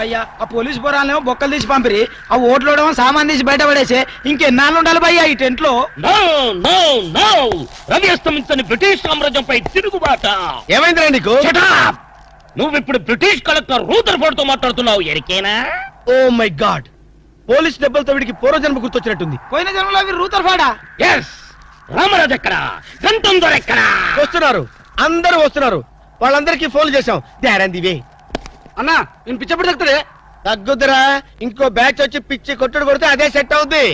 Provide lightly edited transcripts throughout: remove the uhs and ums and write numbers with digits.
భయ్యా ఆ పోలీస్ పోరాలేమో బొక్కలు తీసి పంపిరి, ఆ ఓట్లోడేమో సామాన్ తీసి బయట పడేసే, ఇంకెన్నాళ్ళు ఉండాలి భయ్యా ఈ టెంట్ లో? రవి అస్తమించని బ్రిటిష్ సామ్రాజ్యంపై తిరుగుబాట. ఏమైందిరా నీకు? నువ్వు ఇప్పుడు బ్రిటిష్ కలెక్టర్ రూదర్ఫోర్డ్ తో మాట్లాడుతున్నావు, ఎరికేనా? ఓ మై గాడ్, పోలీస్ దెబ్బలతో వీడికి పూర్వజన్మ గుర్తొచ్చినట్టుంది. పోయిన జన్మలో మీరు రూతర్ఫోర్డా? ఎస్. రామరాజు ఎక్కడా? గంటం దొర ఎక్కడా? వస్తున్నారు, అందరూ వస్తున్నారు. వాళ్ళందరికీ ఫోన్ చేశాం. వే అన్నా నేను పిచ్చప్పుడు తగ్గుతాడే. తగ్గుద్దురా, ఇంకో బ్యాచ్ వచ్చి పిచ్చి కొట్టుడు కొడితే అదే సెట్ అవుద్ది.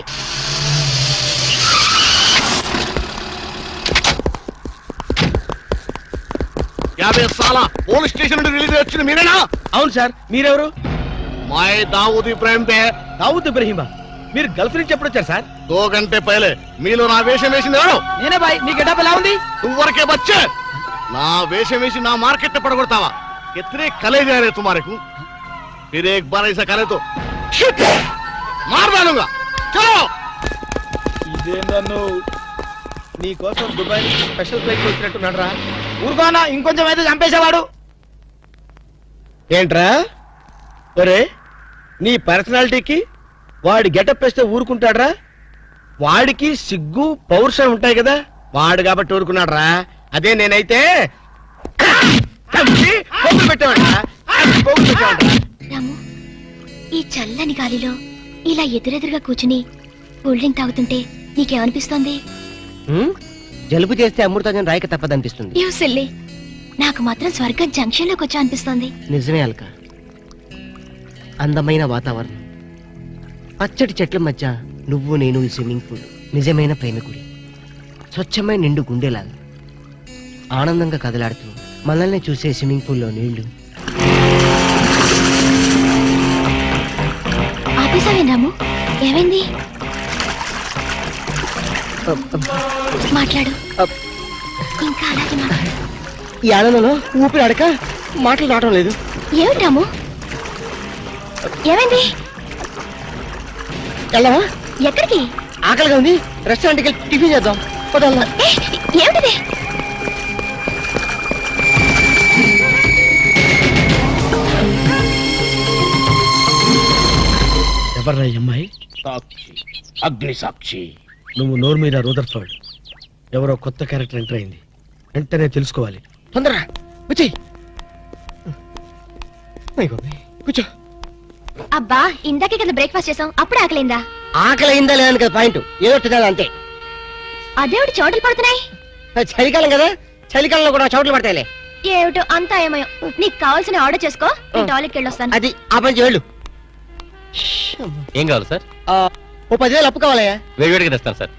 పోలీస్ స్టేషన్ నుండి రిలీజ్ వచ్చింది మీరేనా? అవును సార్, మీరెవరు? మై దావూద్ ఇబ్రాహిం దే. దావూద్ ఇబ్రహీమా, మీరు గల్ఫ్ నుంచి ఎప్పుడు వచ్చారు సార్? 2 గంటే పైలే. మీలో నా వేషం వేసింది ఎవరు? నేనే బాయ్. నీ గెటప్ ఎలా ఉంది? నువ్వరకే బచ్చే. నా వేషం వేసి నా మార్కెట్ పడగొడతావా? कितने कले जा रहे तुम्हारे को? फिर एक बार ऐसा करे तो मार डालूंगा. चलो. ఇదేందన్ను నీ కోసం దుబాయ్ నుంచి స్పెషల్ ఫ్లైట్ వచ్చినట్టున్నాడు రా. ఊరుకోనా, ఇంకొంచెం అయితే చంపేసేవాడు. ఏంట్రా ఒరే, నీ పర్సనాలిటీకి వాడి గెటప్ వేస్తే ఊరుకుంటాడ్రా? వాడికి సిగ్గు పౌరుషం ఉంటాయి కదా, వాడు కాబట్టి ఊరుకున్నాడు రా. అదే నేనైతే రాము, ఈ చల్లని గాలిలో ఇలా ఎదురెదురుగా కూర్చుని కూల్ డ్రింక్ తాగుతుంటే నీకేమనిపిస్తోంది? జలుబు చేస్తే అమృతాజన్ రాయక తప్పదనిపిస్తుంది. యూ సిల్లీ, నాకు మాత్రం స్వర్గం జంక్షన్ లోకి వచ్చా అనిపిస్తోంది. నిజమే అల్క, అందమైన వాతావరణం, పచ్చటి చెట్ల మధ్య నువ్వు నేను ఈ స్విమ్మింగ్ పూల్ నిజమైన ప్రేమికుడి. స్వచ్ఛమైన నిండు గుండెలాగా ఆనందంగా కదలాడుతూ మనల్ని చూసే స్విమ్మింగ్ పూల్లో నీళ్లు. ఆపేసావేం రాము? ఏమైంది? మాట్లాడు, ఇంకా అలాగే మాట్లాడు. ఈ ఆనందంలో ఊపిరి ఆడక మాటలు రావడం లేదు. ఏమిటి రాము, ఏమైంది? వెళ్ళవా? ఎక్కడికి? ఆకలిగా ఉంది, రెస్టారెంట్కి వెళ్ళి టిఫిన్ చేద్దాం. ఏమిటిది? ఎవర్రా ఈ అమ్మాయి? సాక్షి, అగ్ని సాక్షి. నువ్వు నోరు మీద రూదర్ఫోర్డ్, ఎవరో కొత్త క్యారెక్టర్ ఎంటర్ అయింది, వెంటనే తెలుసుకోవాలి. తొందరగా వచ్చి కూర్చో. అబ్బా, ఇందాకే కదా బ్రేక్ఫాస్ట్ చేసాం, అప్పుడు ఆకలిందా? ఆకలి అయిందా లేదని కదా పాయింట్, ఏదో తినాలి అంతే. అదేమిటి చోటలు పడుతున్నాయి? చలికాలం కదా, చలికాలంలో కూడా చోట్లు పడతాయిలే. ఏమిటో అంతా ఏమయో. నీకు కావాల్సిన ఆర్డర్ చేసుకో, నేను టాయిలెట్కి వెళ్ళొస్తాను. అది ఆ పని వెళ్ళు. ఏం కావాలి సార్? ఓ 10,000 అప్పు కావాలయ్యా. వేడివేడిగా తెస్తాను సార్.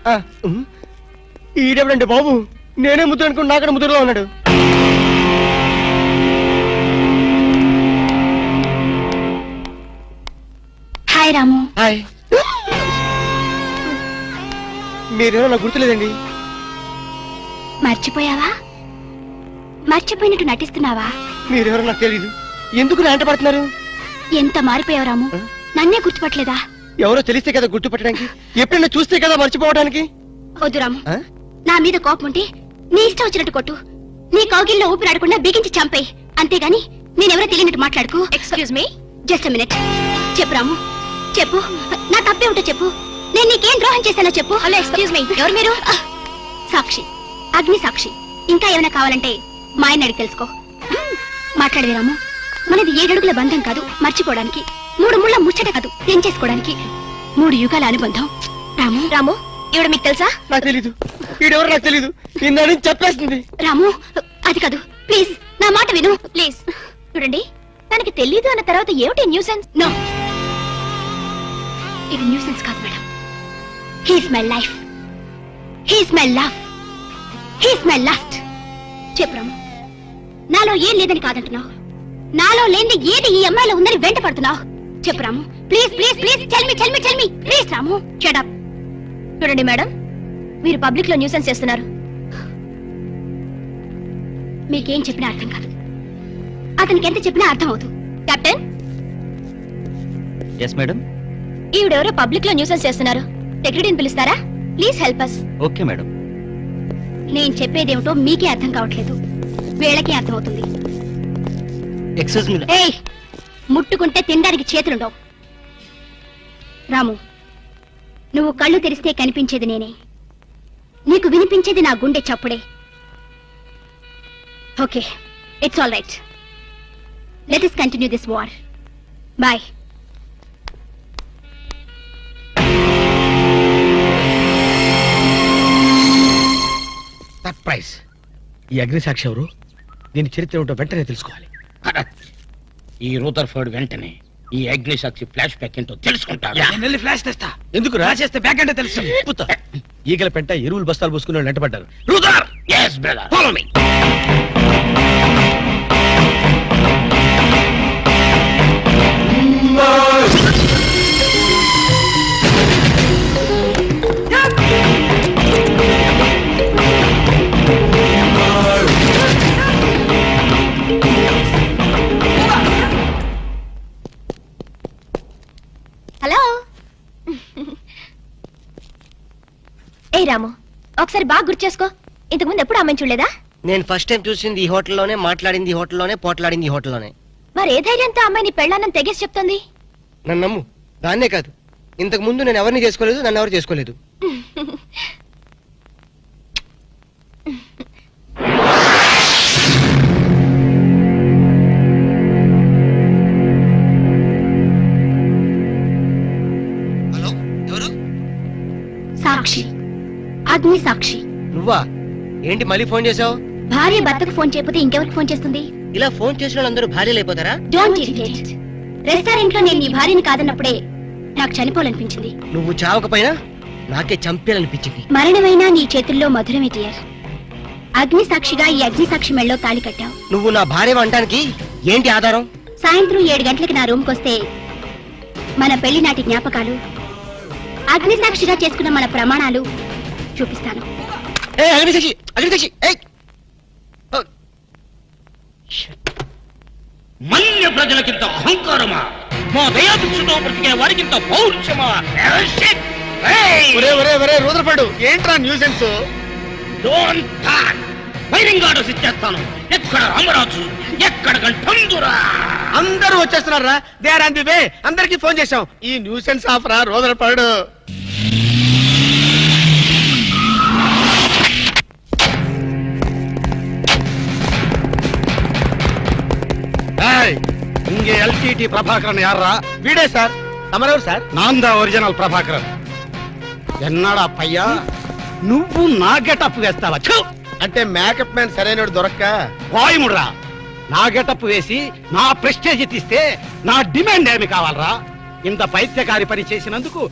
ఈడెవడండి బాబు, నేనే ముద్దు అనుకుని నాకన్నా ముద్దులో ఉన్నాడు. హాయ్ రాము. హాయ్. మీరేమో నాకు గుర్తులేదండి. మర్చిపోయావా? మర్చిపోయినట్టు నటిస్తున్నావా? మీరెవరో నాకు తెలీదు, ఎందుకు నా వెంట పడుతున్నారు? ఎంత మారిపోయావు రాము, నన్నే గుర్తుపట్టలేదా? ఎవరో తెలిస్తే కదా గుర్తుపట్టడానికి, ఎప్పుడైనా చూస్తే కదా మర్చిపోవడానికి. వద్దు రాము, నా మీద కోపం ఉంటే నీ ఇష్టం వచ్చినట్టు కొట్టు, నీ కౌగిల్లో ఊపిరాడకుండా బిగించి చంపే, అంతేగాని నేనెవరో తెలియనట్టు మాట్లాడుకో. Excuse me, just minute. చెప్పు రాము, చెప్పు, నా తప్పే ఉంటే చెప్పు, నేను నీకేం ద్రోహం చేశానో చెప్పు. హలో, ఎక్స్క్యూజ్ మీ, ఎవరు మీరు? సాక్షి, అగ్ని సాక్షి. ఇంకా ఏమైనా కావాలంటే మా ఆయన అడిగి తెలుసుకో. మాట్లాడవే రాము, మనది 7 అడుగుల బంధం కాదు మర్చిపోవడానికి, 3 ముళ్ళ ముచ్చట కాదు తెంచేసుకోవడానికి, 3 యుగాల అనుబంధం. రాము, రాము, ఈవిడ మీకు తెలుసా? నాకు తెలీదు, ఈడెవరో నాకు తెలీదు, ఇందని చెప్పేస్తుంది. రాము, అది కాదు, ప్లీజ్ నా మాట విను, ప్లీజ్. చూడండి, తనకి తెలీదు అన్న తర్వాత ఏమిటి న్యూసెన్స్? నో, ఇది న్యూసెన్స్ కాదు madam. He's my life, he's my love, he's my last. చెప్పు రాము, నాలో ఏం లేదని కాదంటున్నావు, నాలో లేని ఏది ఈ అమ్మాయిలో ఉందని వెంట పడుతున్నావు. చెప్పు Ramu, please please please, tell me please. Ramu, shut up. చూడండి మేడం, మీరు పబ్లిక్ లో న్యూసెన్స్ చేస్తున్నారు. మీకేం చెప్పినా అర్థం కాదు, అతనికి ఎంత చెప్పినా అర్థం అవుతుంది. కెప్టెన్. Yes madam. ఈవిడెవరో పబ్లిక్ లో న్యూసెన్స్ చేస్తున్నారు, సెక్రటరీని పిలుస్తారా? Please help us. Okay madam. నేను చెప్పేదేమిటో మీకే అర్థం కావట్లేదు, వీళ్ళకే అర్థమవుతుంది. Excuse me. ఏయ్, ముట్టుకుంటే తినడానికి చేతులుండవు. రాము, నువ్వు కళ్ళు తెరిస్తే కనిపించేది నేనే, నీకు వినిపించేది నా గుండె చప్పుడే. Okay, it's all right. Let us continue this war. Bye. Surprise. ఈ అగ్నిసాక్షి ఎవరు? దీని చరిత్ర ఏమిటో వెంటనే తెలుసుకోవాలి. ఈ రూదర్ఫర్డ్ వెంటనే ఈ అగ్నిసాక్షి ఫ్లాష్ బ్యాక్ ఏంటో తెలుసుకుంటాడు. నేను వెళ్ళి ఫ్లాష్ తెస్తా. ఎందుకు ఫ్లాష్ చేస్తే బ్యాక్ అంటే తెలుసు. ఈగల పెంట ఎరువులు బస్తాలు పూసుకుని వాళ్ళు వెంటబడ్డారు. రూదర్, yes brother, follow me. Hello. ఏ రాము, ఒకసారి బాగా గుర్తు చేసుకో. ఇంతకుముందు ఎప్పుడు అమ్మాయిని చూడలేదా? నేను ఫస్ట్ టైం చూసింది ఈ హోటల్లోనే, మాట్లాడింది ఈ హోటల్లోనే, పోట్లాడింది ఈ హోటల్లోనే. మరి ఏ ధైర్యంతో అమ్మాయిని పెళ్ళానని తెగేసి చెప్తుంది? నన్ను నమ్ము. దాన్నే కాదు, ఇంతకు ముందు నేను ఎవరిని చేసుకోలేదు, నన్ను ఎవరు చేసుకోలేదు. హలో, ఎవరు? సాక్షి, అగ్ని సాక్షి. నువ్వా? ఏంటి మళ్ళీ ఫోన్ చేసావు? భార్య భర్తకు ఫోన్ చేయకపోతే ఇంకెవరికి ఫోన్ చేస్తుంది? ఇలా ఫోన్ చేసిన వాళ్ళందరూ భార్యలు అయిపోతారా? Don't irritate. రెస్టారెంట్ లో నేను నీ భార్యని కాదన్నప్పుడే నాకు చనిపోవాలనిపించింది. నువ్వు చావకపోయినా నాకే చంపేయాలనిపించింది. మరణమైనా నీ చేతుల్లో మధురమే డియర్. అగ్ని సాక్షిగా ఈ అగ్ని సాక్షి మెళ్ళో తాళి కట్టావు. నువ్వు నా భార్య అనడానికి ఏంటి ఆధారం? సాయంత్రం 7 గంటలకి నా రూమ్కి వస్తే మన పెళ్లి నాటి జ్ఞాపకాలు, అగ్ని సాక్షిగా చేసుకున్న మన ప్రమాణాలు చూపిస్తాను. అగ్నిసాక్షి, అగ్నిసాక్షి. మన్య ప్రజలకింత అహంకారమా? మా దయాభిక్షతో బ్రతికే వారికింత పౌరుషమా? రూదర్ఫర్డ్, ఏంట్రా nuisance? Don't talk. Firing orders ఇచ్చేస్తాను. ఎక్కడ రామరాజు, ఎక్కడ గంటందురా? అందరూ వచ్చేస్తున్నారా? They are on the way. అందరికి ఫోన్ చేశాం. ఈ న్యూసెన్స్ ఆఫరా రూదర్ఫర్డ్? இங்கே எல்டிடி பிரபாகரன் யாரா? వీడే సార్. తమరెవరు సార్? நான் தான் ఒరిజినల్ ప్రభాకరన్. ఎన్నాడా పయ్యా, నువ్వు నా గెటప్ వేస్తావా? అంటే మేకప్ మ్యాన్ సరైనడు దొరక్క వాయుముడ్రా. నా గెటప్ వేసి నా ప్రెస్టేజ్ తీస్తే నా డిమాండ్ ఏమి కావాలరా? ఇంత పైత్యకారి పని చేసినందుకు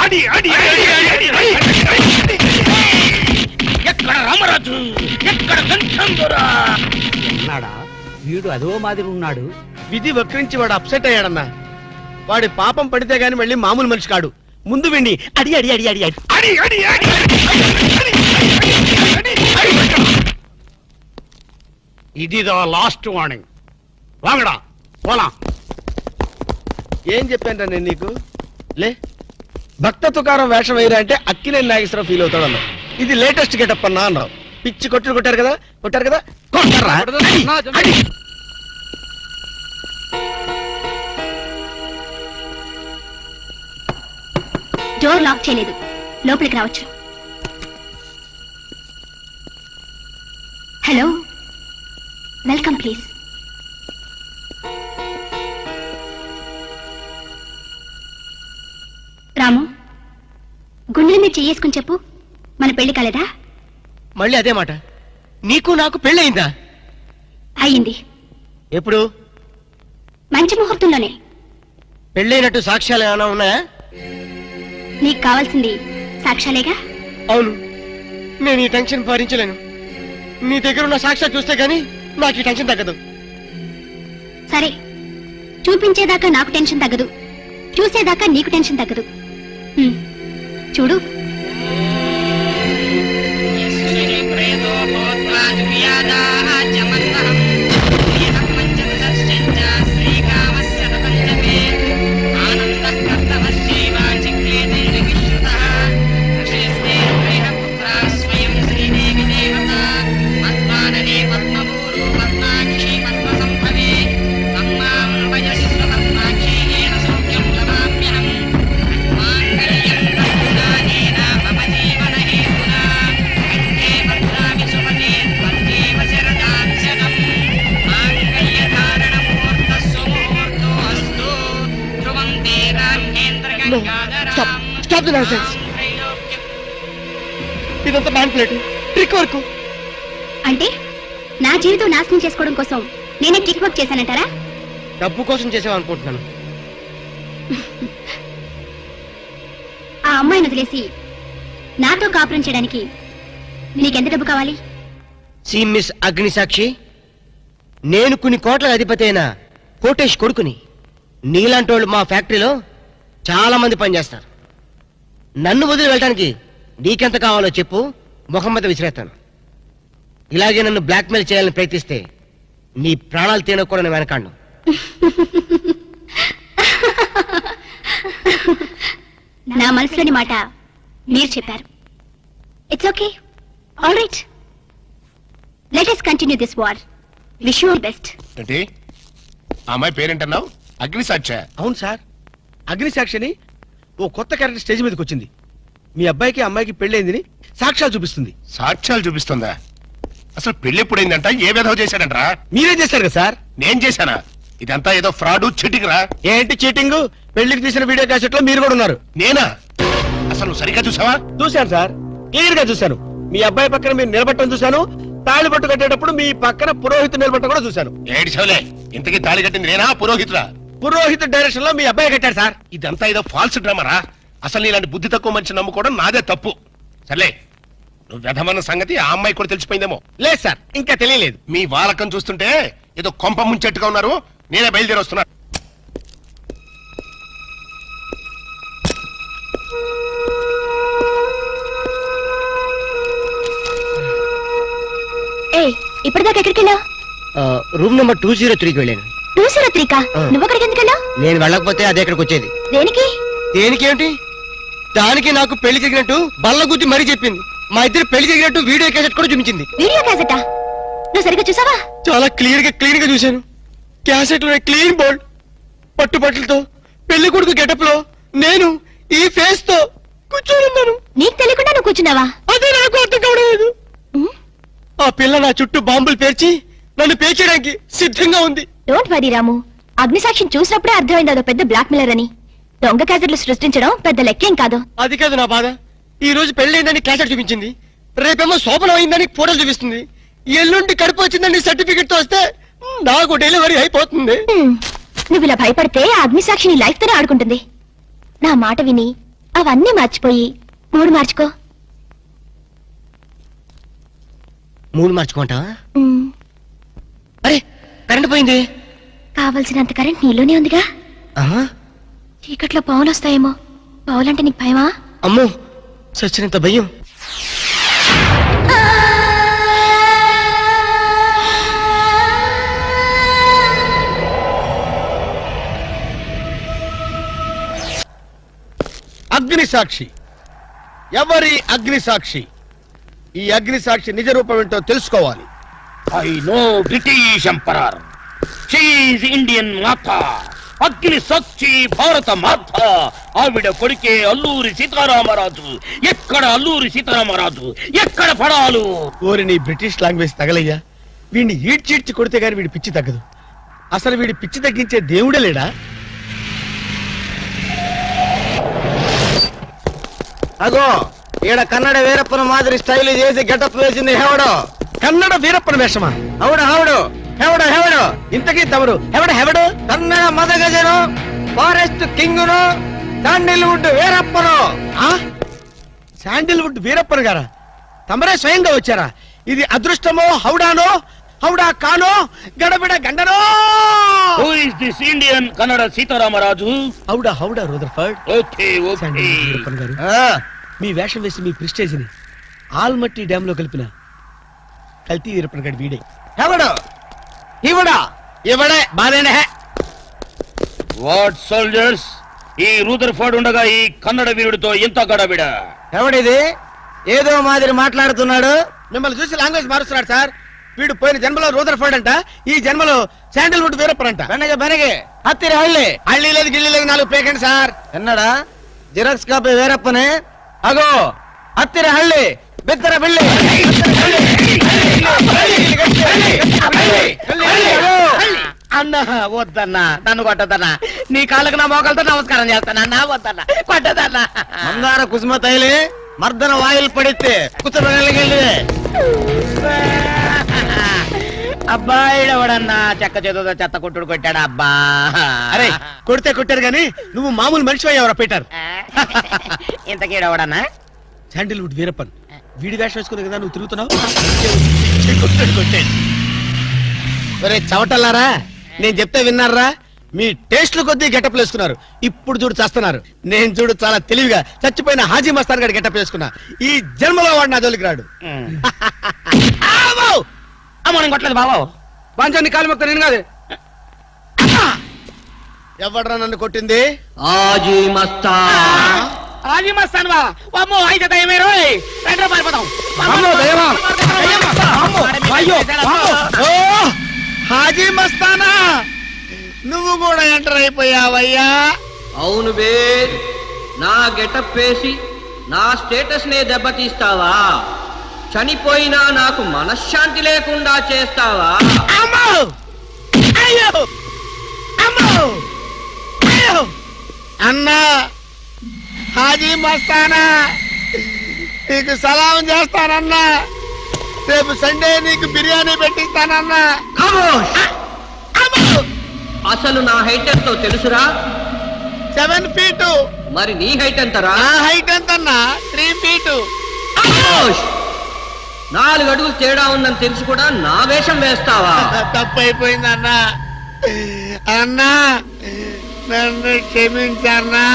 అడి అడి అడి అడి అడి అడి. ఎక్కడ రామరాజు, ఎక్కడ గంటందురా? ఎన్నాడా వీడు అదో మాదిరి ఉన్నాడు. విధి వక్రించి వాడు అప్సెట్ అయ్యాడన్నా. వాడి పాపం పడితే గాని మళ్ళీ మామూలు మనిషి కాడు. ముందు వెండి అడి అడి అడి అడి అడి అడి అడి అడి ఇది లాస్ట్ వార్నింగ్. వాంగడా పోలా. ఏం చెప్పాను నేను నీకు? లే, భక్త తుకారం వేషం వేయరా అంటే అక్కినేని నాగేశ్వరరావు ఫీల్ అవుతాడు అన్నావు. ఇది లేటెస్ట్ గెటప్ అన్నా అన్నావు. పిచ్చి కొట్టుడు కొట్టారు కదా, కొట్టారు కదా, కొట్టారా? అడి. డోర్ లాక్ చేయలేదు, లోపలికి రావచ్చు. Hello, welcome please. రాము, గుండెల మీద చెయ్యేసుకుని చెప్పు, మన పెళ్లి కాలేదా? మళ్ళీ అదే మాట. నీకు నాకు పెళ్ళయిందా? అయ్యింది. ఎప్పుడు? మంచి ముహూర్తంలోనే. పెళ్ళైనట్టు సాక్ష్యాలు ఏమైనా ఉన్నాయా? నీకు కావాల్సింది సాక్ష్యాలేగా. అవును, నేను ఈ టెన్షన్ భరించలేను. నీ దగ్గర ఉన్న సాక్ష్యాలు చూస్తే గానీ నాకు ఈ టెన్షన్ తగ్గదు. సరే, చూపించేదాకా నాకు టెన్షన్ తగ్గదు, చూసేదాకా నీకు టెన్షన్ తగ్గదు. చూడు. Stop the nonsense. ఇదంతా మ్యానిపులేట్, ట్రిక్ వర్క్. అంటే నా జీవితం నాశనం చేసుకోవడం కోసం నేనే టిక్ వర్క్ చేశానంటారా? డబ్బు కోసం చేసావనుకుంటున్నాను. ఆ అమ్మాయిని వదిలేసి నాతో కాపురం చేయడానికి నీకెంత డబ్బు కావాలి? సి మిస్ అగ్నిసాక్షి, నేను కొన్ని కోట్ల అధిపతి అయిన కోటేష్ కొడుకుని. నీలాంటి వాళ్ళు మా ఫ్యాక్టరీలో చాలా మంది పనిచేస్తారు. నన్ను వదిలి వెళ్ళడానికి నీకెంత కావాలో చెప్పు, ముఖం మీద విసిరేస్తాను. ఇలాగే నన్ను బ్లాక్మెయిల్ చేయాలని ప్రయత్నిస్తే నీ ప్రాణాలు తీయకూడని నేను వెనకాండు. నా మనసులోని మాట మీరు చెప్పారు. It's okay, all right. Let us continue this war. Wish you all best. ఏంటి ఆ అమ్మాయి పేరేంటన్నావు? అగ్నిసాక్ష? అవును సార్, అగ్నిసాక్షిని ఓ కొత్త క్యారెక్టర్ స్టేజ్ మీదకి వచ్చింది. మీ అబ్బాయికి అమ్మాయికి పెళ్ళైందని సాక్ష్యాలు చూపిస్తుంది. సాక్ష్యాలు చూపిస్తుందా? అసలు పెళ్లి ఎప్పుడైందంట? ఏ విధవ చేశాడంట్రా? మీరే చేశారు కదా సార్? నేను చేశానా? ఇదంతా ఏదో ఫ్రాడ్ చీటింగ్ రా. ఏంటి చీటింగ్? పెళ్లికి తీసిన వీడియో క్యాసెట్ లో మీరు కూడా ఉన్నారు. నేనా? అసలు నువ్వు సరిగ్గా చూసావా? చూశాను సార్, క్లియర్ గా చూశాను. మీ అబ్బాయి పక్కన మీరు నిలబట్టడం చూశాను. తాళి పట్టు కట్టేటప్పుడు మీ పక్కన పురోహితుడు నిలబట్టడం కూడా చూశాను. ఏడు చవలే, ఇంతకీ తాళి కట్టింది నేనా పురోహితుడా? పురోహితు డైరెక్షన్ లో మీ అబ్బాయి కట్టాడు సార్. ఇదంతా ఏదో ఫాల్స్ డ్రామారా. అసలు ఇలాంటి బుద్ధి తక్కువ మనిషి నమ్ముకోవడం నాదే తప్పు. సర్లే, నువ్వు వ్యధమన్న సంగతి ఆ అమ్మాయి కూడా తెలిసిపోయిందేమో. లేదు సార్, ఇంకా తెలియలేదు. మీ వాలకం చూస్తుంటే ఏదో కొంప ముంచెట్టుగా ఉన్నారు. నేనే బయలుదేరి వస్తున్నా. ఏ ఇప్పటిదాకా ఎక్కడికి వెళ్ళావు? రూమ్ నెంబర్ 203కి వెళ్ళాను. 203 కా? నువ్వు అక్కడికి ఎందుకు వెళ్ళావు? నేను వెళ్ళకపోతే అదే ఇక్కడికి వచ్చేది. దేనికి? దేనికేమిటి? దానికి నాకు పెళ్లి జరిగినట్టు బల్ల గుద్ది మరీ చెప్పింది. మా ఇద్దరు పెళ్లి జరిగినట్టు వీడియో క్యాసెట్ కూడా చూపించింది. వీడియో క్యాసెటా? నువ్వు సరిగ్గా చూసావా? చాలా క్లీన్ గా చూశాను. క్యాసెట్ లో క్లీన్ బోల్డ్ పట్టుబట్టలతో పెళ్లి కొడుకు గెటప్ లో నేను ఈ ఫేస్ తో కూర్చోనున్నాను. నీకు తెలియకుండా నువ్వు కూర్చున్నావా? అదే నాకు అర్థం కావడం లేదు. ఆ పిల్ల నా చుట్టూ బాంబులు పేర్చి నన్ను పేర్చడానికి సిద్ధంగా ఉంది. డోంట్ వరీ రాము, అగ్నిసాక్షిని చూసినప్పుడే అర్థమైంది అదో పెద్ద బ్లాక్ మెయిలర్ అని. దొంగ క్యాసెట్లు సృష్టించడం పెద్ద లెక్కేం కాదు. అది కాదు నా బాధ. ఈ రోజు పెళ్ళైందని క్యాసెట్ చూపించింది, రేపేమో శోభనం అయిందని ఫోటోలు చూపిస్తుంది, ఎల్లుండి కడుపు వచ్చిందని సర్టిఫికెట్ తో వస్తే నాకు డెలివరీ అయిపోతుంది. నువ్వు ఇలా భయపడితే ఆ అగ్నిసాక్షిని లైఫ్ తోనే ఆడుకుంటుంది. నా మాట విని అవన్నీ మర్చిపోయి మూడు మార్చుకో. మూడు మార్చుకుంటావా? అరే కరెంట్ పోయింది. కావలసినంత కరెంట్ నీలోనే ఉందిగా. ఆహా, చీకట్లో పావులు వస్తాయేమో. పావులంటే నీకు భయమా? అమ్మో, సచ్చినంత భయం. అగ్నిసాక్షి ఎవరి అగ్నిసాక్షి? ఈ అగ్నిసాక్షి నిజ రూపం ఏంటో తెలుసుకోవాలి. I know British emperor. She is Indian మాత. అగ్ని సాక్షి భారత మాత. ఆవిడ కొడుకే అల్లూరి సీతారామరాజు. ఎక్కడ అల్లూరి సీతారామరాజు, ఎక్కడ పడాలు? ఓరి నీ బ్రిటిష్ లాంగ్వేజ్ తగలయ్యా. వీడిని ఈడ్చిడ్చి కొడితే గాని వీడి పిచ్చి తగ్గదు. అసలు వీడి పిచ్చి తగ్గించే దేవుడే లేడా? అగో ఈడ కన్నడ వీరప్పన మాదిరి స్టైల్ చేసి గెటప్ వేసింది హెవడో. కన్నడ వీరప్పన వేషమా? అవుడు హెవడు హెవడు హెవడు. ఇంతకీ తమరు హెవడు? కన్నడ మదగజను, ఫారెస్ట్ కింగును, శాండిల్వుడ్ వీరప్పను. శాండిల్వుడ్ వీరప్పన్ గారా? తమరే స్వయంగా వచ్చారా? ఇది అదృష్టమో హౌడానో, హౌడా కానో, గడబిడ గండనో? Who is this Indian Kannada Sitaramaraju? హౌడా Rutherford. Okay okay. Sandalwood Veerappan గారు, మీ వేషం వేసి మీ ప్రిస్టేజ్ ని ఆల్మట్టి డ్యామ్ లో కలిపిన కల్తీ వీరప్పన్ గారి వీడే. హెవడు ఇవడా ఇవడే బాధేనే. వాట్ సోల్జర్స్, ఈ రూదర్ఫర్డ్ ఉండగా ఈ కన్నడ వీరుడితో ఎంత గడబిడ? ఎవడిది ఏదో మాదిరి మాట్లాడుతున్నాడు? మిమ్మల్ని చూసి లాంగ్వేజ్ మారుస్తున్నాడు సార్. వీడు పోయిన జన్మలో రూదర్ఫర్డ్ అంట, ఈ జన్మలో శాండిల్వుడ్ వీరప్పన్ అంట. బెనగే హత్తిరి హಳ್ಳಿ హళ్ళీ లేదు గిళ్ళీ లేదు, 4 పేకండి సార్. ఎన్నడా జిరాక్స్ కాపీ వీరప్పనే. అగో హత్తిరి హಳ್ಳಿ బిత్తర బిళ్ళి. అన్నా వద్దన్నా, నన్ను కొట్టదన్నా, నీ కాళ్ళకు నా మోకాలతో నమస్కారం చేస్తానన్నా, వద్దన్నా కొట్టదన్నా. మందార కుసుమ తైలి మర్దన వాయిల్ పడితే కుతరగలిగే అబ్బాయిడు ఎవడన్నా చెక్క చేతుతో చెత్త కొట్టుడు కొట్టాడు అబ్బా. అరే కొడితే కొట్టారు గాని నువ్వు మామూలు మనిషి అయ్యావరా పీటర్. ఇంతకీడెవడన్నా? శాండిల్వుడ్ వీరప్పన్ వీడి వేషం వేసుకునే కదా నువ్వు తిరుగుతున్నావు. ఒరే చవటల్లారా, నేను చెప్తే విన్నారా? మీ టేస్ట్లు కొద్దీ గెటప్లు వేసుకున్నారు. ఇప్పుడు చూడు చేస్తున్నారు. నేను చూడు చాలా తెలివిగా చచ్చిపోయిన హాజీ మస్తాన్ గారి గెటప్ వేసుకున్నా. ఈ జన్మలో వాడు నా జోలికి రాడు. అమ్మో నేను కొట్టలేదు బాబు. పంచాన్ని కాలు మొక్క నేను కాదు. ఎవడ్రా నన్ను కొట్టింది? ఆజీ మస్తా హాజీ మస్తాన్ బా. అమ్మో అయితే దయమే రోయ్. రండి రా పారిపోదాం. అమ్మో, దయమా. అమ్మో, అయ్యో, అమ్మో. ఓ హాజీ మస్తానా, నువ్వు కూడా ఎంటర్ అయిపోయావయ్యా. అవును బే, నా గెటప్ వేసి నా స్టేటస్ నే దెబ్బతీస్తావా? చనిపోయినా నాకు మనశ్శాంతి లేకుండా చేస్తావా? అమ్మో అయ్యో అమ్మో అయ్యో అన్నా, హాజీ మస్తానా నీకు సలాం చేస్తానన్నా. రేపు సండే నీకు బిర్యానీ పెట్టిస్తానన్నా. అసలు నా హైట్ ఎంతో తెలుసురా? 7 feet. మరి నీ హైట్ ఎంతరా? నా హైట్ ఎంతన్నా? 3 feet. 4 అడుగులు తేడా ఉందని తెలిసి కూడా నా వేషం వేస్తావా? తప్పైపోయింది అన్నా. అన్నా నన్ను క్షమించన్నా.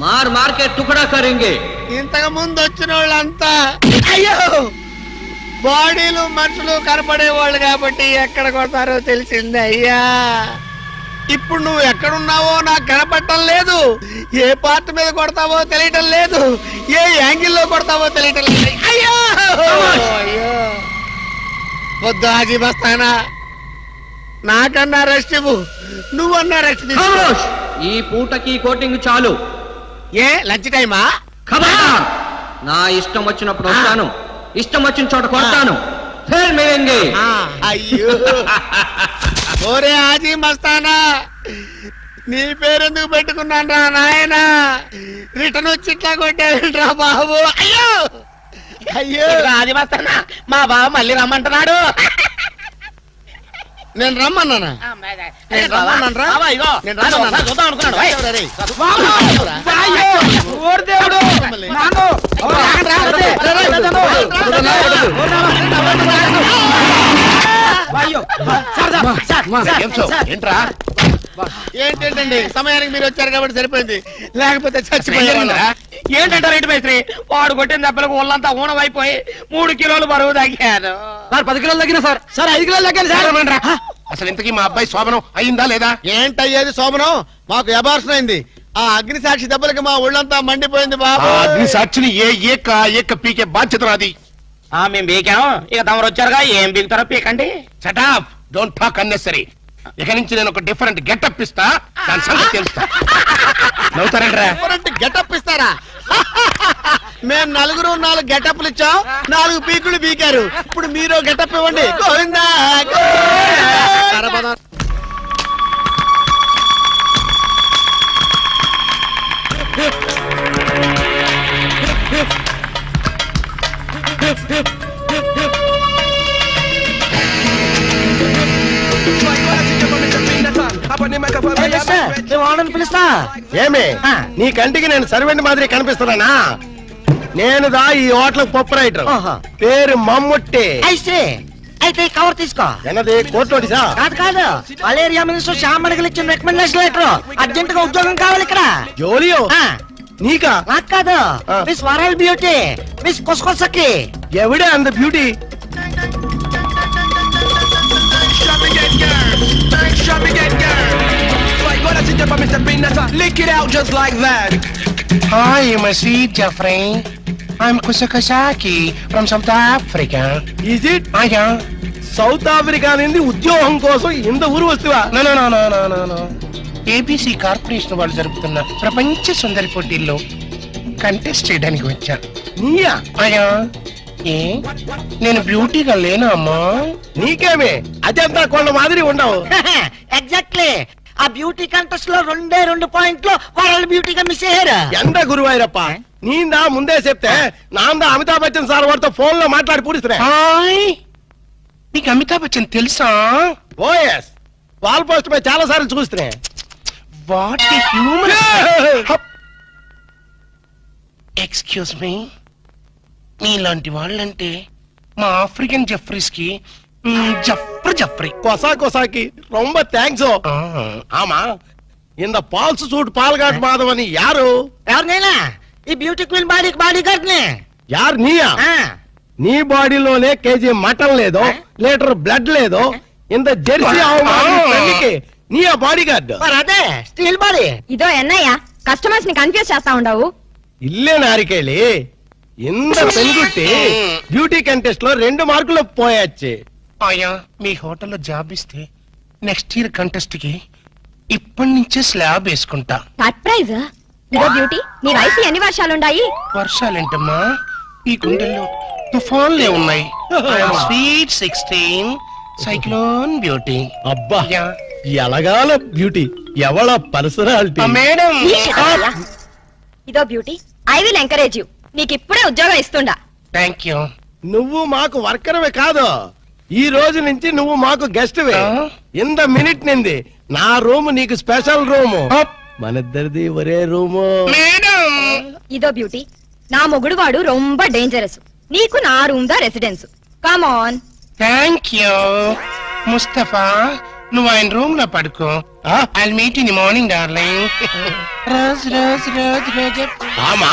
మార్ మార్కే టుకడా కరింగే. ఇంతకు ముందు వచ్చిన వాళ్ళంతా అయ్యో బాడీలు మనుషులు కనపడే వాళ్ళు కాబట్టి ఎక్కడ కొడతారో తెలిసింది అయ్యా. ఇప్పుడు నువ్వు ఎక్కడున్నావో నాకు కనపడటం లేదు. ఏ పార్ట్ మీద కొడతావో తెలియటం లేదు. ఏ యాంగిల్లో కొడతావో తెలియటం లేదు. అయ్యో అయ్యో వద్దు హాజీ మస్తానా, నాకన్నా రెస్ట్ ఇవ్వు. నువ్వన్నా రెస్ట్ తీసుకో. ఈ పూటకి కోటింగ్ చాలు. ఏ లంచ్ టైమా? ఖబర్దార్! నా ఇష్టం వచ్చినప్పుడు వస్తాను, ఇష్టం వచ్చిన చోట కొడతాను. ఫిర్ మిలేంగే. అయ్యో ఓరే హాజీ మస్తానా, నీ పేరెందుకు పెట్టుకున్నాను రా నాయనా? రిటర్న్ వచ్చి ఇట్లా కొట్టేరా బాబు. అయ్యో అయ్యో హాజీ మస్తానా, మా బావ మళ్ళీ రమ్మంటున్నాడు. నేను రమ్మన్నానా? నేను రమ్మన్నాను రా. నేను రమ్మన్నానా? చూద్దాం అనుకున్నాడు. ఓయ్. ఎవరా రే? అయ్యో, ఓరి దేవుడు. నాను. ఓ, రాగండ్రా. అయ్యో, సార్, సార్, సార్, సార్. ఏంట్రా? ఏంటండి సమయానికి మీరు వచ్చారు కాబట్టి సరిపోయింది, లేకపోతే చచ్చిపోయారా? ఏంటంటారు ఏంటి మేస్త్రి? వాడు కొట్టిన దెబ్బలకు ఒళ్ళంతా ఊనమైపోయి 3 కిలోలు బరువు తగ్గాను. సార్ 10 కిలోలు తగ్గిన సార్. సార్ 5 కిలోలు తగ్గాను సార్. అసలు ఇంతకీ మా అబ్బాయి శోభనం అయిందా లేదా? ఏంటయ్యేది శోభనం? మాకు అబార్షన్ అయింది. ఆ అగ్ని సాక్షి దెబ్బలకి మా ఒళ్ళంతా మండిపోయింది బాబు. అగ్ని సాక్షిని ఏక పీకే బాధ్యత నాది. మేము బీకాం, ఇక తమరు వచ్చారుగా, ఏం బీకుతారో పీకండి. Shut up, don't talk unnecessary. ఇక నుంచి నేను ఒక డిఫరెంట్ గెటప్ ఇస్తా, దాని సంగతి తెలుస్తా. నవ్వుతారంట్రా? గెటప్ ఇస్తారా? మేము 4 గెటప్లు ఇచ్చాం, 4 పీకులు పీకారు. ఇప్పుడు మీరు గెటప్ ఇవ్వండి. గోవిందా గోవిందా. పిలుస్తా. ఏమే నీ కంటికి నేను సర్వెంట్ మాదిరి కనిపిస్తున్నానా? నేను దా ఈ హోటల్ పప్పు రైటర్, పేరు మమ్ముట్టి. అయితే కవర్ తీసుకో. ఎన్నది కోర్టుసా? కాదు, మలేరియా మినిస్టర్ శ్యామణికి ఇచ్చిన రికమెండేషన్ లెటర్. అర్జెంట్ గా ఉద్యోగం కావాలి ఇక్కడ. జోలియో నీకా? నాకు కాదు, మిస్ వరల్డ్ బ్యూటీ, మిస్ కొసకొసకి. ఎవడే అంద beauty? Lick it out just like that. Hi, you must see Jeffrey. I'm Kusakasaki from South Africa. Is it? Yeah. South Africa నుండి ఉద్యోగం కోసం ఇంత ఊరు వస్తువా? No. ఏబీసీ కార్పొరేషన్ వాళ్ళు జరుపుతున్న ప్రపంచ సుందరి పోటీల్లో కంటెస్ట్ చేయడానికి వచ్చా. నీయా? అయ్యా, ఏ నేను బ్యూటీగా లేనా అమ్మా? నీకేమే అజంతా కొండ మాదిరి ఉండవు. ఎగ్జాక్ట్లీ ఆ బ్యూటీ కంటెస్ట్ లో 2 పాయింట్లు వరల్డ్ బ్యూటీగా మిస్ అయ్యారు. ఎంత గురువాయిరప్ప నీందా ముందే చెప్తే నాందా అమితాబ్ బచ్చన్ సార్ వాడితో ఫోన్ లో మాట్లాడి పూడిస్తున్నా. హాయ్, నీకు అమితాబ్ బచ్చన్ తెలుసా? ఓఎస్ వాల్ పోస్ట్ పై చాలా సార్లు చూస్తున్నా. What human. ఎక్స్క్యూజ్ మీ, మీలాంటి వాళ్ళంటే మా ఆఫ్రికన్ జఫ్రీస్ కి జఫ్రీ. కొసా కొసాకి రొంబ థ్యాంక్స్. ఆమా ఇంద పాల్స్ సూట్ పాల్గాట్ మాధవని యారు? ఎవరినైనా ఈ బ్యూటీ క్వీన్ బాడీ గార్డ్ నే. యారు నీయా? నీ బాడీలోనే కేజీ మటన్ లేదు, లీటర్ బ్లడ్ లేదు. ఇంత జెర్సీ అవమానికి నీ ఆ బాడీ గార్డ్. మరి అదే స్టీల్ బాడీ. ఇదో ఎన్నయ్య కస్టమర్స్ ని కన్ఫ్యూజ్ చేస్తా ఉండవు. ఇల్లే నారికేళి ఇంత పెనుగుట్టి బ్యూటీ కంటెస్ట్ లో 2 మార్కులు పోయొచ్చి. ఆయా మీ హోటల్లో జాబ్ ఇస్తే నెక్స్ట్ ఇయర్ కంటెస్ట్ కి ఇప్పటి నుంచే స్లాబ్ వేసుకుంటా. సర్ప్రైజ్. ఇదో బ్యూటీ నీ వయసు ఎన్ని వర్షాలుండాయి? వర్షాలేంటమ్మా, ఈ గుండెల్లో తుఫాన్లే ఉన్నాయి. Sweet 16 cyclone beauty. అబ్బా ఎలగాల బ్యూటీ ఎవళ పర్సనాలిటీ. మేడం ఇదో beauty I will encourage you. నీకు ఇప్పుడే ఉద్యోగం ఇస్తుండా. Thank you. నువ్వు మాకు వర్కర్వే కాదు, ఈ రోజు నుంచి నువ్వు మాకు గెస్ట్ వే. ఇంత మినిట్ నింది నా రూమ్ నీకు స్పెషల్ రూము. మనిద్దరిది ఒరే రూము. మేడం ఇదో బ్యూటీ నా మొగుడు వాడు రొంబ డేంజరస్. నీకు నా రూమ్ దా residence. Come on. Thank you. Mustafa నువ్వు ఆయన రూమ్ లో పడుకో. I meet in the morning darling. Rose rose rose Rose. ఆమా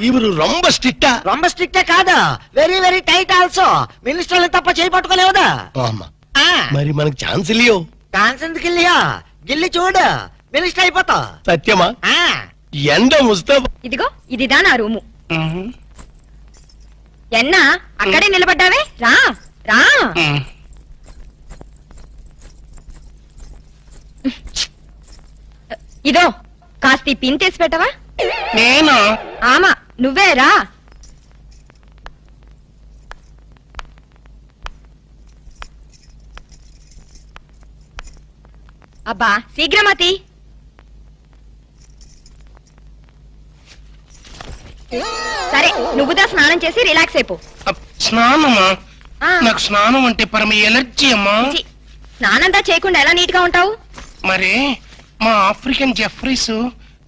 ఇవరు రొంబ స్ట్రిక్టా? రొంబ స్ట్రిక్టే కాదు, వెరీ వెరీ టైట్ ఆల్సో. మినిస్టర్లు తప్ప చేయి పట్టుకోలేవుదా? ఆమా మరి మనకు ఛాన్స్ ఇల్లియో. ఛాన్స్ ఎందుకు ఇల్లియా? గిల్లి చూడు మినిస్టర్ అయిపోతా. సత్యమా? ఎండ ముస్తఫా. ఇదిగో ఇదిదా నా రూము. ఎన్నా అక్కడే నిలబడ్డావే, రా రా. ఇదో కాస్త పిన్ తీసి పెట్టవా? నేను ఆమా నువ్వే రా. అబ్బా శీఘ్రమతి. సరే నువ్వుదా స్నానం చేసి రిలాక్స్ అయిపో. స్నానమా? ఆ. నాకు స్నానం అంటే పరమ ఎలర్జీ అమ్మా. ఛీ, స్నానంతా చేయకుండా ఎలా నీట్ గా ఉంటావు? మరి మా ఆఫ్రికన్ జెఫ్రీస్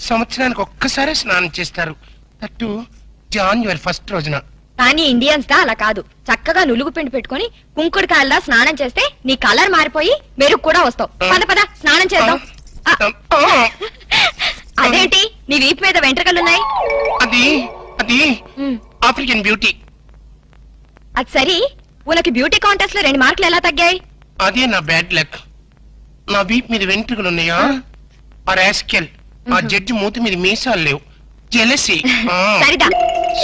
సంవత్సరానికి ఒక్కసారి స్నానం చేస్తారు, దట్టు జాన్యువరి 1 రోజున. కానీ ఇండియన్స్ దా అలా కాదు. చక్కగా నులుగు పిండి పెట్టుకుని కుంకుడు కాయలదా స్నానం చేస్తే నీ కలర్ మారిపోయి మెరుగు కూడా వస్తావు. పద పద స్నానం చేద్దాం. అదేంటి నీ వీపు మీద వెంట్రుకలున్నాయి? అది అది ఆఫ్రికన్ బ్యూటీ. అది సరి, ఉనకి బ్యూటీ కాంటెస్ట్ లో 2 మార్కులు ఎలా తగ్గాయి? అదే నా బ్యాడ్ లక్. నా వీప్ మీద వెంట్రుకలు ఉన్నాయా? ఆ రాస్కెల్ ఆ జడ్జి మూతి మీద మీసాలు లేవు. జెలసీ. సరిదా.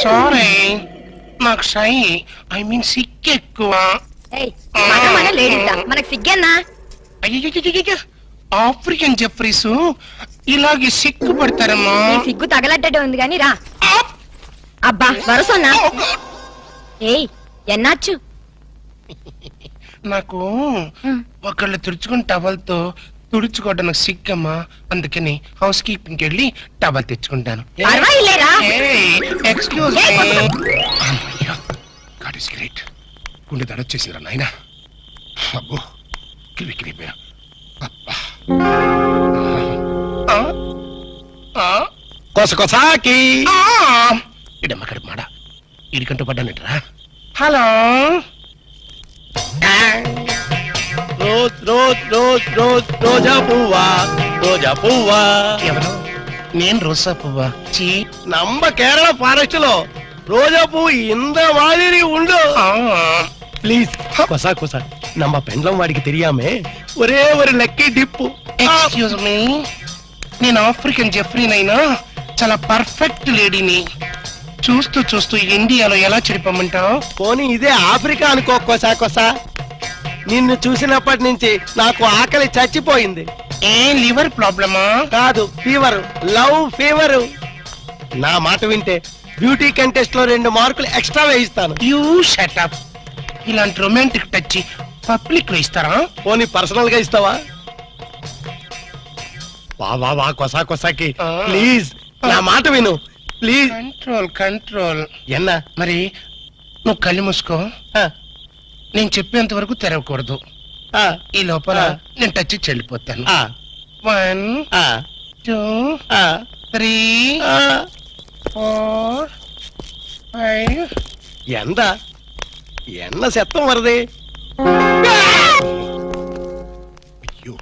సారీ, నాకు షై ఐ మీన్ సిక్ ఎక్కువ. మన లేడీస్ దా, మనకు సిగ్గన్నా? అయ్యో, ఆఫ్రికన్ జెఫ్రీస్ ఇలాగే సిక్కు పడతారమ్మా. నీ సిగ్గు తగలడ్డట్టే ఉంది గాని రా. అబ్బా వరుసన్నా. ఏయ్ ఎన్నాచ్చు? నాకు ఒకళ్ళు తుడుచుకుని టవల్తో తుడుచుకోవడానికి సిగ్గమ్మా, అందుకని హౌస్ కీపింగ్ వెళ్ళి టవల్ తెచ్చుకుంటాను. పర్వాలేరా? Excuse God is great. గుండె దడొచ్చేసిందిరా నాయనా. అబ్బో కిరికిరిపోయా. కొస కొసాకి ఇడమ్మ కడుపు మాడ ఇరికంటూ పడ్డానట్రా. Hello, rose rose rose rose రోజా పువ్వా, రోజా పువ్వా. ఎవరు? నేను రోజా పువ్వా? చీ, நம்ம కేరళ ఫారెస్ట్ లో రోజా పువ్వు ఇంత మాదిరి ఉండు. ప్లీజ్ కొసా కొసా நம்ம పెండ్లం వాడికి తెలియామే ఒరే ஒரு లక్కీ డిప్పు. ఎక్స్క్యూజ్ మీ, నేను ఆఫ్రికన్ జెఫ్రీనైనా చాలా పర్ఫెక్ట్ లేడీని. చూస్తూ చూస్తూ ఇండియాలో ఎలా చెడిపోమంటావు? పోనీ ఇదే ఆఫ్రికా అనుకో కొసా కొసా. నిన్ను చూసినప్పటి నుంచి నాకు ఆకలి చచ్చిపోయింది. ఏ లివర్ ప్రాబ్లమా? కాదు, ఫీవర్, లవ్ ఫీవర్. నా మాట వింటే బ్యూటీ కంటెస్ట్ లో 2 మార్కులు ఎక్స్ట్రా వేయిస్తాను. You shut up. ఇలాంటి రొమాంటిక్ టచ్ పబ్లిక్ లో ఇస్తారా? పోనీ పర్సనల్ గా ఇస్తావా? వా వా వా కొసా కొసాకి ప్లీజ్ నా మాట విను ప్లీజ్. Control control. ఎన్నా మరి నువ్వు కళ్ళు మూసుకో. నేను చెప్పేంత వరకు తెరవకూడదు. ఈ లోపల నేను టచ్ ఇచ్చి వెళ్ళిపోతాను. 1 2 3 4 5. என்ன சத்தம் வருது? అయ్యో.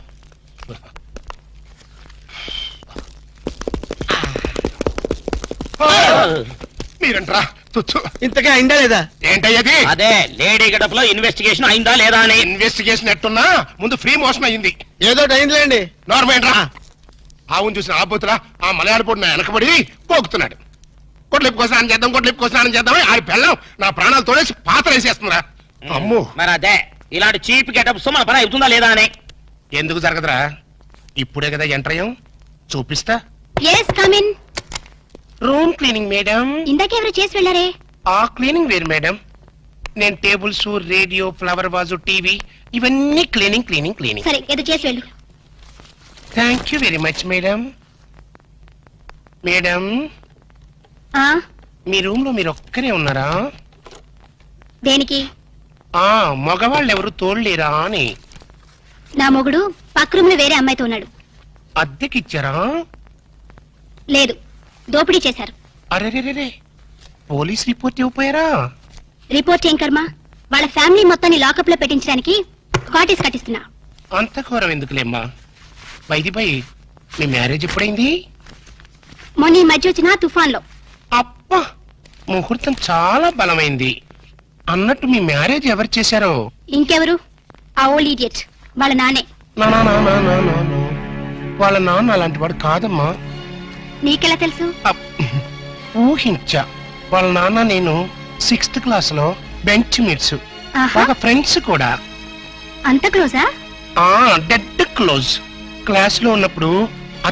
మీరంట్రా తుచ్చు. ఇంతకే అయిందా లేదా? ఏంటయ్యది? అదే లేడీ గడపలో ఇన్వెస్టిగేషన్ అయిందా లేదా అని. ఇన్వెస్టిగేషన్ ఎట్టున్నా ముందు ఫ్రీ మోషన్ అయింది. ఏదో అయిందిలేండి. నార్మల్ రా. ఆవును చూసిన ఆబోతులా ఆ మలయాళ పొడి నా వెనకబడి పోగుతున్నాడు. కొట్లిప్పుకో స్నానం చేద్దాం, కొట్లిప్పుకో స్నానం చేద్దాం. ఆ పెళ్ళం నా ప్రాణాలు తోడేసి పాత్ర వేసేస్తుందిరా. అమ్మో. మరి అదే ఇలాంటి చీప్ గెటప్స్ మన పని అవుతుందా లేదా అని. ఎందుకు జరగదురా? ఇప్పుడే కదా ఎంటర్ అయ్యాం, చూపిస్తా. Yes come in. Room cleaning madam. ఇందాకెవరు చేసి వెళ్ళారే? ఆ క్లీనింగ్ వేరు మేడం. నేను tables, radio, flower vase, TV ఇవన్నీ క్లీనింగ్ క్లీనింగ్ క్లీనింగ్. సరే ఏదో చేసి వెళ్ళు. Thank you very much madam. Madam ఆ మీ రూమ్ లో మీరు ఒక్కరే ఉన్నారా? దేనికి? ఆ మగవాళ్ళు ఎవరు తోడలేరా అని. నా మొగుడు పక్క రూమ్ లో వేరే అమ్మాయితో ఉన్నాడు. అద్దెకిచ్చారా? లేదు, దోపిడీ చేశారు. అరే పోలీస్ రిపోర్ట్ ఇవ్వపోయారా? రిపోర్ట్ ఏం కర్మ, వాళ్ళ ఫ్యామిలీ మొత్తాన్ని లాకప్ లో పెట్టించడానికి కాటేజ్ కట్టిస్తున్నా. అంత ఘోరం ఎందుకులేమ్మా. బైది బై మీ మ్యారేజ్ ఎప్పుడైంది? మొన్న ఈ మధ్య వచ్చిన తుఫాన్ లో. అబ్బా, ముహూర్తం చాలా బలమైంది. అన్నట్టు మీ మ్యారేజ్ ఎవరు చేశారో? ఇంకెవరు? ఆ ఓల్డ్ ఇడియట్ వాళ్ళ నానే. నా నా నా నా నా నా నా. వాళ్ళ నాన్న అలాంటి వాడు కాదమ్మా. నీకెలా తెలుసు? ఊహించా. వాళ్ళ నాన్న నేను 6th క్లాస్ లో బెంచ్ మీట్స్, ఆహా, బాగా ఫ్రెండ్స్ కూడా. అంత క్లోజా? ఆ డెడ్ క్లోజ్. క్లాస్ లో ఉన్నప్పుడు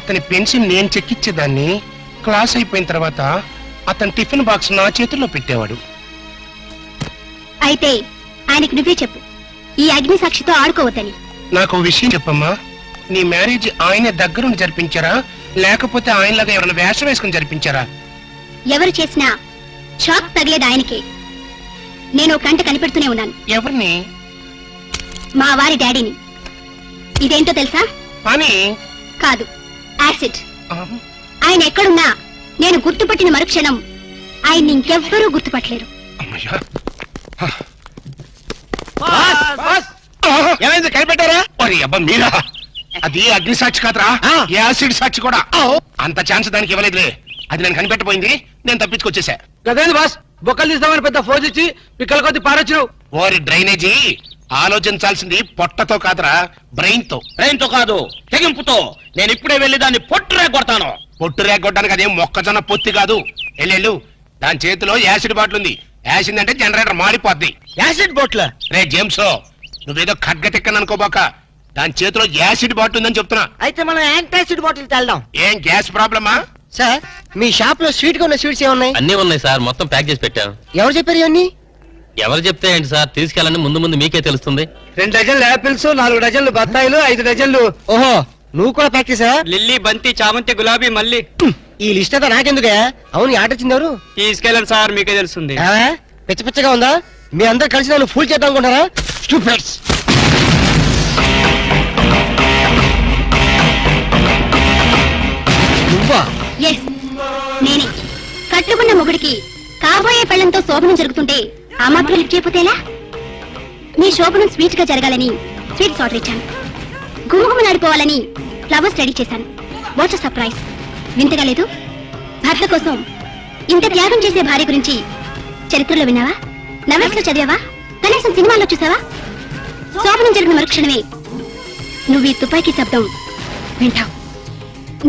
అతని పెన్సిల్ నేను చెక్కిచ్చేదాన్ని. క్లాస్ అయిపోయిన తర్వాత అతని టిఫిన్ బాక్స్ నా చేతుల్లో పెట్టేవాడు. అయితే ఆయనకి నువ్వే చెప్పు, ఈ అగ్ని సాక్షితో ఆడుకోవద్దని. నాకు విషయం చెప్పమ్మా. నీ మ్యారేజ్ ఆయన దగ్గరుండి జరిపించారా, లేకపోతే ఆయనలాగా ఎవరైనా వేషం వేసుకుని జరిపించారా? ఎవరు చేసినా షాక్ తగిలేది ఆయనకే. నేను ఒక కంట కనిపెడుతూనే ఉన్నాను. ఎవరిని? మా వారి డాడీని. ఇదేంటో తెలుసా? అని కాదు, యాసిడ్. ఆయన ఎక్కడున్నా నేను గుర్తుపట్టిన మరుక్షణం ఆయన్ని ఇంకెవ్వరూ గుర్తుపట్టలేరు. అమ్మయ్యా. ఏమైంది కనిపెట్టారా? ఒరే అబ్బా మీరా, అది అగ్ని సాక్షి కాదురా, యాసిడ్ సాక్షి కూడా. అంత ఛాన్స్ దానికి ఇవ్వలేదులే. అది నేను కనిపెట్టబోయింది, నేను తప్పించుకొచ్చేసా. గదేంది బాస్, బొక్కలు తీస్తామని పెద్ద ఫోజ్ ఇచ్చి పిక్కల కొద్ది పారొచ్చినావు. ఓరి డ్రైనేజీ, ఆలోచించాల్సింది పొట్టతో కాదురా, బ్రెయిన్ తో. బ్రెయిన్ తో కాదు, తెగింపుతో. నేను ఇప్పుడే వెళ్ళి దాన్ని పొట్టు రేగొడతాను. పొట్టు రేగొట్టడానికి అదేం మొక్కజొన్న పొత్తి కాదు. ఎల్లెళ్ళు, దాని చేతిలో యాసిడ్ బాటిల్ ఉంది. యాసిడ్ అంటే జనరేటర్ మాడిపోద్ది. యాసిడ్ బోట్ల రే జేమ్స్, నువ్వేదో ఖడ్గటెక్కని అనుకోబాక. దాని చేతిలో యాసిడ్ బాటిల్ ఉందని చెప్తున్నా. అయితే మనం యాంటాసిడ్ బాటిల్ తెల్దాం. ఏం గ్యాస్ ప్రాబ్లమా? సార్, మీ షాప్ లో స్వీట్ గా ఉన్న స్వీట్స్ ఏమున్నాయి? అన్నీ ఉన్నాయి సార్, మొత్తం ప్యాక్ చేసి పెట్టాం. ఎవరు చెప్పారు ఇవన్నీ? ఎవరు చెప్తే ఏంటి సార్, తీసుకెళ్ళండి, ముందు ముందు మీకే తెలుస్తుంది. 2 డజన్లు యాపిల్స్, 4 డజన్లు బత్తాయిలు, 5 డజన్లు ఓహో, నువ్వు కూడా ప్యాక్ చేసావా? లిల్లీ, బంతి, చామంతి, గులాబీ, మల్లి. ఈ లిస్ట్ అంతా నాకెందుకే? అవును, ఈ ఆట వచ్చింది ఎవరు? తీసుకెళ్ళండి సార్, మీకే తెలుస్తుంది. ఏవా? పిచ్చ పిచ్చగా ఉందా? మీ అందరు కలిసి నన్ను ఫుల్ చేద్దాం అనుకుంటారా? Stupids. నువ్వా? ఎస్, నేనే. కట్టుకున్న మొగుడికి కాబోయే పెళ్లంతో శోభనం జరుగుతుంటే ఆ మాత్రం లిఫ్ట్ చేయకపోతేలా? మీ శోభనం స్వీట్ గా జరగాలని స్వీట్స్ ఆర్డర్ ఇచ్చాను. గుమగుమలాడిపోవాలని ఫ్లవర్స్ రెడీ చేశాను. What surprise! వింతగా లేదు? భర్త కోసం ఇంత త్యాగం చేసే భార్య గురించి చరిత్రలో విన్నావా? నవల్స్ లో చదివావా? కనీసం సినిమాల్లో చూసావా? శోభనం జరిగిన మరుక్షణమే నువ్వు ఈ తుపాకీ శబ్దం వింటావు.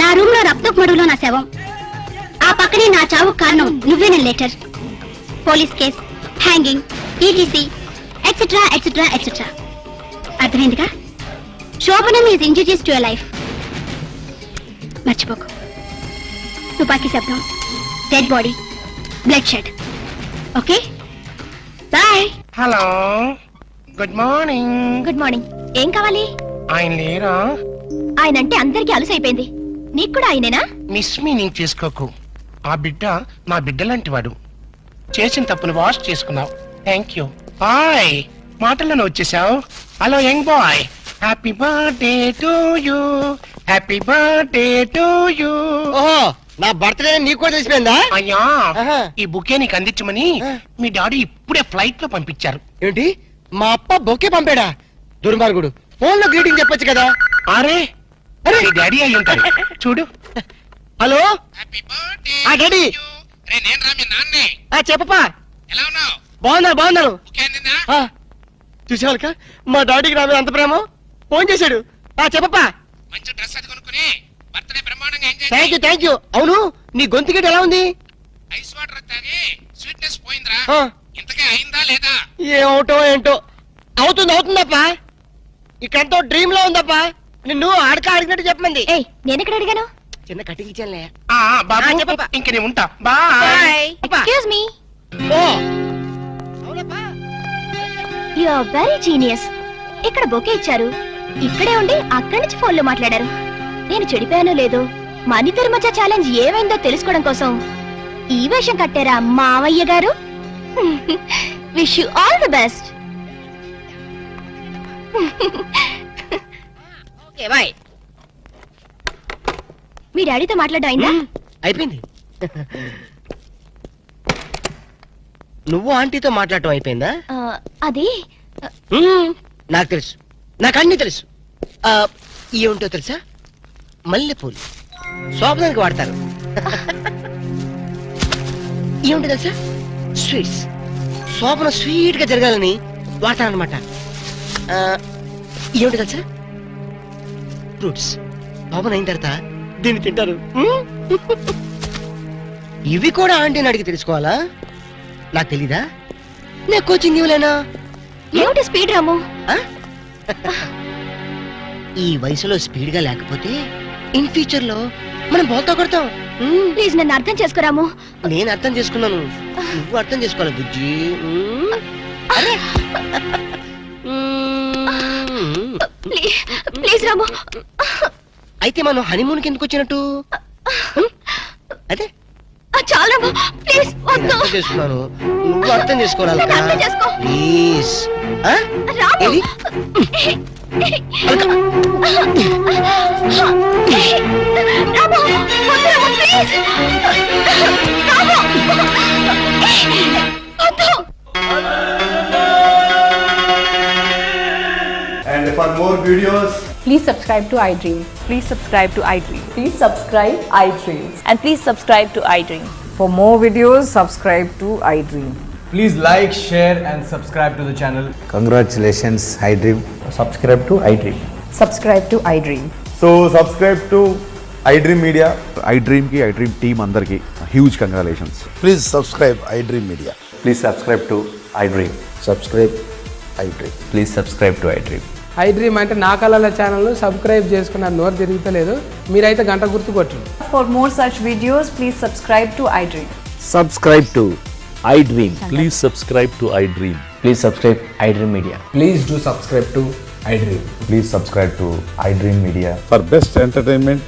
నా రూమ్ లో రక్తపు మడుగులో నా శవం, ఆ పక్కనే నా చావుకు కారణం నువ్వేన letter, police case, hanging, ETC et cetera et cetera et cetera. అర్థమైందిగా? శోభనం is injurious to your life. మర్చిపోకు. తుపాకీ శబ్దం, dead body, bloodshed. Okay bye. Hello, good morning. Good morning. ఏం కావాలి? ఆయన లేరా? ఆయన అంటే అందరికీ అలసైపోయింది. నీకు కూడా ఆయనేనా? మిస్ మీనింగ్ చేసుకోకు. ఆ బిడ్డ నా బిడ్డ లాంటి వాడు. చేసిన తప్పును వాష్ చేసుకున్నావు. Thank you. బాయ్. మాటల్లోనే వచ్చేసావు. Hello young boy, happy birthday to you, happy birthday to you. ఓహో, నా బర్త్డే నీకు కూడా తెలిసిపోయిందా? అయ్యా, ఆహా. ఈ బుకే నీకు అందించమని మీ డాడీ ఇప్పుడే ఫ్లైట్ లో పంపించారు. ఏంటి, మా అప్ప బొకే పంపాడా? దుర్మార్గుడు. ఫోన్ లో గ్రీటింగ్ చెప్పొచ్చు కదా. అరే అరే, నీ డాడీ అయి ఉంటాడు. చూడు. హలో, హ్యాపీ బర్త్డే ఆ డాడీ. నేను రా మీ నాన్నే. చెప్పప్పా. ఎలా ఉన్నావు? బాగున్నాను. బుకే అందిందా? చూసేవాళ్ళక మా డాడీకి నా మీద అంత ప్రేమ. ఫోన్ చేశాడు. చెప్పప్పా. మంచి డ్రెస్ అది కొనుక్కుని బర్త్డే బ్రహ్మాండంగా ఎంజాయ్ థ్యాంక్ యూ. అవును, నీ గొంతు గడ్డ ఎలా ఉంది? ఐస్ వాటర్ తాగి స్వీట్నెస్ పోయిందిరా. ఆ, ఇంతకే అయిందా లేదా? ఏమవుటో ఏంటో. అవుతుందప్పా. ఇక్కడంతో డ్రీమ్ లో ఉందప్పా. నిన్ను అడిగినట్టు చెప్పమంది. ఏయ్, నేను ఎక్కడ అడిగాను? చిన్న కటింగ్ ఇచ్చానులే. బాబు, చెప్పప్పా. ఇంక నేను ఉంటా. బాయ్. Excuse me. ఓ, అవునప్పా. You are very genius. ఇక్కడ బొకే ఇచ్చారు, ఇక్కడే ఉండి అక్కడి నుంచి ఫోన్ లో మాట్లాడారు. నేను చెడిపోయానో లేదో, మన ఇద్దరి మధ్య ఛాలెంజ్ ఏమైందో తెలుసుకోవడం కోసం ఈ వేషం కట్టారా మావయ్య గారు? Wish you all the best. Okay bye. మీ డాడీతో మాట్లాడడం అయిందా? అయిపోయింది. నువ్వు ఆంటీతో మాట్లాడటం అయిపోయిందా? అది నాకు తెలుసు, నాకు అన్ని తెలుసు. ఏమిటో తెలుసా? మల్లెపూలు శోభనానికి వాడతారు. ఏమిటో తెలుసా? స్వీట్స్. శోభన స్వీట్ గా జరగాలని వాడతారనమాట. ఏమిటో తెలుసా? ఫ్రూట్స్. శోభన అయిన తర్వాత దీన్ని తింటారు. ఇవి కూడా ఆంటీని అడిగి తెలుసుకోవాలా? నాకు తెలీదా? నేను కోచింగ్ ఇవ్వలేనా? ఏమిటి స్పీడ్ రాము? ఈ వయసులో స్పీడ్ గా లేకపోతే ఇన్ ఫ్యూచర్ లో మనం బోల్తా కొడతాం. ప్లీజ్ నన్ను అర్థం చేసుకోరాము. నేను అర్థం చేసుకున్నాను, నువ్వు అర్థం చేసుకోవాలి బుజ్జి. ప్లీజ్ రాము. అయితే మనం హనీమూన్ కి ఎందుకు వచ్చినట్టు? అదే చాలా ప్లీజ్ వద్దు. అర్థం చేసుకున్నాను, నువ్వు అర్థం చేసుకోవాలి. నన్ను అర్థం చేసుకో. ప్లీజ్. రాము. ఏది? రాము, వద్దు రాము, ప్లీజ్. రాము. వద్దు. And for more videos, Please subscribe to iDream. Please subscribe to iDream. Please subscribe iDream. And please subscribe to iDream. For more videos, subscribe to iDream. please like, share, and subscribe to the channel. Congratulations, iDream. Subscribe to iDream. Subscribe to iDream. So subscribe to iDream Media. iDream ki iDream team andarki huge congratulations. Please subscribe iDream Media. Please subscribe to iDream. Subscribe iDream. Please subscribe to iDream. iDream అంటే నా కళల channel subscribe చేసుకున్న నోరు తిరుగుతలేదు. మీరైతే గంట గుర్తు కొట్టండి. For more such videos, please subscribe to iDream. Subscribe to iDream. Please subscribe to iDream. Please subscribe iDream Media. Please do subscribe to iDream. Please subscribe to iDream Media. For best entertainment